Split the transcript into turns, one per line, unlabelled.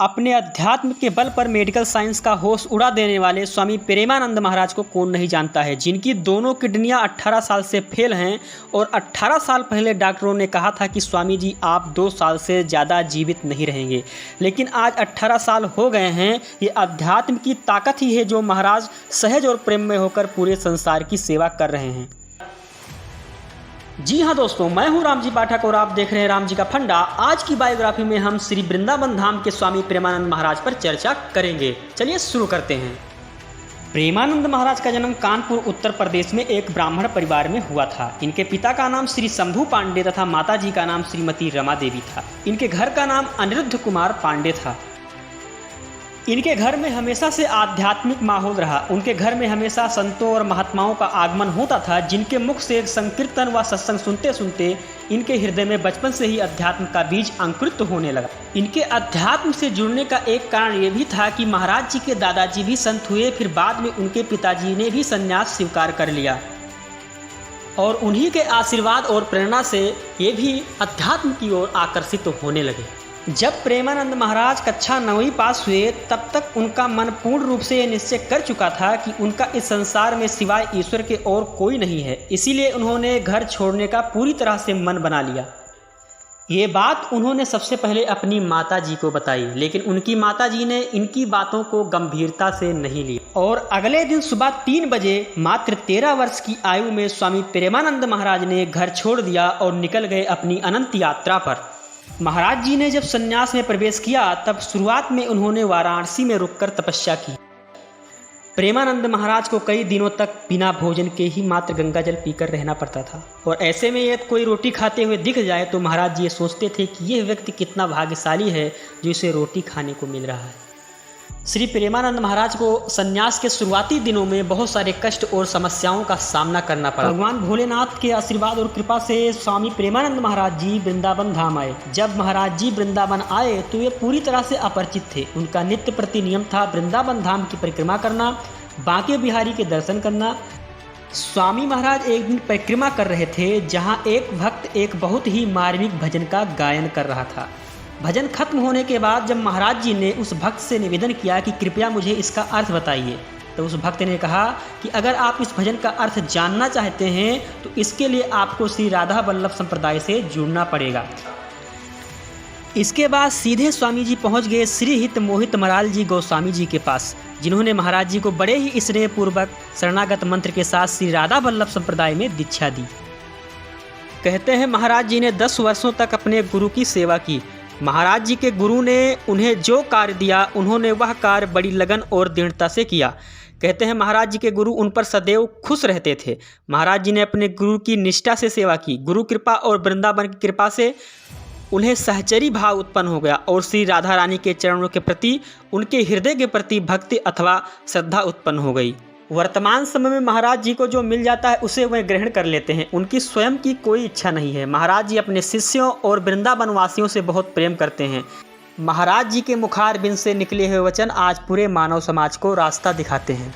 अपने अध्यात्म के बल पर मेडिकल साइंस का होश उड़ा देने वाले स्वामी प्रेमानंद महाराज को कौन नहीं जानता है, जिनकी दोनों किडनियां 18 साल से फेल हैं और 18 साल पहले डॉक्टरों ने कहा था कि स्वामी जी आप 2 साल से ज़्यादा जीवित नहीं रहेंगे, लेकिन आज 18 साल हो गए हैं। ये अध्यात्म की ताकत ही है जो महाराज सहज और प्रेम में होकर पूरे संसार की सेवा कर रहे हैं। जी हाँ दोस्तों, मैं हूँ रामजी पाठक और आप देख रहे हैं रामजी का फंडा। आज की बायोग्राफी में हम श्री वृंदावन धाम के स्वामी प्रेमानंद महाराज पर चर्चा करेंगे। चलिए शुरू करते हैं। प्रेमानंद महाराज का जन्म कानपुर उत्तर प्रदेश में एक ब्राह्मण परिवार में हुआ था। इनके पिता का नाम श्री शंभू पांडे तथा माता जी का नाम श्रीमती रमा देवी था। इनके घर का नाम अनिरुद्ध कुमार पांडे था। इनके घर में हमेशा से आध्यात्मिक माहौल रहा। उनके घर में हमेशा संतों और महात्माओं का आगमन होता था, जिनके मुख से संकीर्तन व सत्संग सुनते सुनते इनके हृदय में बचपन से ही अध्यात्म का बीज अंकुरित होने लगा। इनके अध्यात्म से जुड़ने का एक कारण ये भी था कि महाराज जी के दादाजी भी संत हुए, फिर बाद में उनके पिताजी ने भी संन्यास स्वीकार कर लिया और उन्हीं के आशीर्वाद और प्रेरणा से ये भी अध्यात्म की ओर आकर्षित होने लगे। जब प्रेमानंद महाराज कक्षा 9वीं पास हुए तब तक उनका मन पूर्ण रूप से यह निश्चय कर चुका था कि उनका इस संसार में सिवाय ईश्वर के और कोई नहीं है। इसीलिए उन्होंने घर छोड़ने का पूरी तरह से मन बना लिया। ये बात उन्होंने सबसे पहले अपनी माता जी को बताई, लेकिन उनकी माता जी ने इनकी बातों को गंभीरता से नहीं लिया और अगले दिन सुबह 3 बजे मात्र 13 वर्ष की आयु में स्वामी प्रेमानंद महाराज ने घर छोड़ दिया और निकल गए अपनी अनंत यात्रा पर। महाराज जी ने जब संन्यास में प्रवेश किया तब शुरुआत में उन्होंने वाराणसी में रुककर तपस्या की। प्रेमानंद महाराज को कई दिनों तक बिना भोजन के ही मात्र गंगा जल पीकर रहना पड़ता था और ऐसे में यदि कोई रोटी खाते हुए दिख जाए तो महाराज जी ये सोचते थे कि यह व्यक्ति कितना भाग्यशाली है जो इसे रोटी खाने को मिल रहा है। श्री प्रेमानंद महाराज को संन्यास के शुरुआती दिनों में बहुत सारे कष्ट और समस्याओं का सामना करना पड़ा। भगवान भोलेनाथ के आशीर्वाद और कृपा से स्वामी प्रेमानंद महाराज जी वृंदावन धाम आए। जब महाराज जी वृंदावन आए तो वे पूरी तरह से अपरिचित थे। उनका नित्य प्रति नियम था वृंदावन धाम की परिक्रमा करना, बांके बिहारी के दर्शन करना। स्वामी महाराज एक दिन परिक्रमा कर रहे थे जहाँ एक भक्त एक बहुत ही मार्मिक भजन का गायन कर रहा था। भजन खत्म होने के बाद जब महाराज जी ने उस भक्त से निवेदन किया कि कृपया मुझे इसका अर्थ बताइए, तो उस भक्त ने कहा कि अगर आप इस भजन का अर्थ जानना चाहते हैं तो इसके लिए आपको श्री राधा वल्लभ संप्रदाय से जुड़ना पड़ेगा। इसके बाद सीधे स्वामी जी पहुंच गए श्री हित मोहित मराल जी गोस्वामी जी के पास, जिन्होंने महाराज जी को बड़े ही स्नेहपूर्वक शरणागत मंत्र के साथ श्री राधा वल्लभ संप्रदाय में दीक्षा दी। कहते हैं महाराज जी ने 10 वर्षों तक अपने गुरु की सेवा की। महाराज जी के गुरु ने उन्हें जो कार्य दिया उन्होंने वह कार्य बड़ी लगन और दृढ़ता से किया। कहते हैं महाराज जी के गुरु उन पर सदैव खुश रहते थे। महाराज जी ने अपने गुरु की निष्ठा से सेवा की। गुरु कृपा और वृंदावन की कृपा से उन्हें सहचरी भाव उत्पन्न हो गया और श्री राधा रानी के चरणों के प्रति उनके हृदय के प्रति भक्ति अथवा श्रद्धा उत्पन्न हो गई। वर्तमान समय में महाराज जी को जो मिल जाता है उसे वे ग्रहण कर लेते हैं। उनकी स्वयं की कोई इच्छा नहीं है। महाराज जी अपने शिष्यों और वृंदावन वासियों से बहुत प्रेम करते हैं। महाराज जी के मुखारबिंद से निकले हुए वचन आज पूरे मानव समाज को रास्ता दिखाते हैं।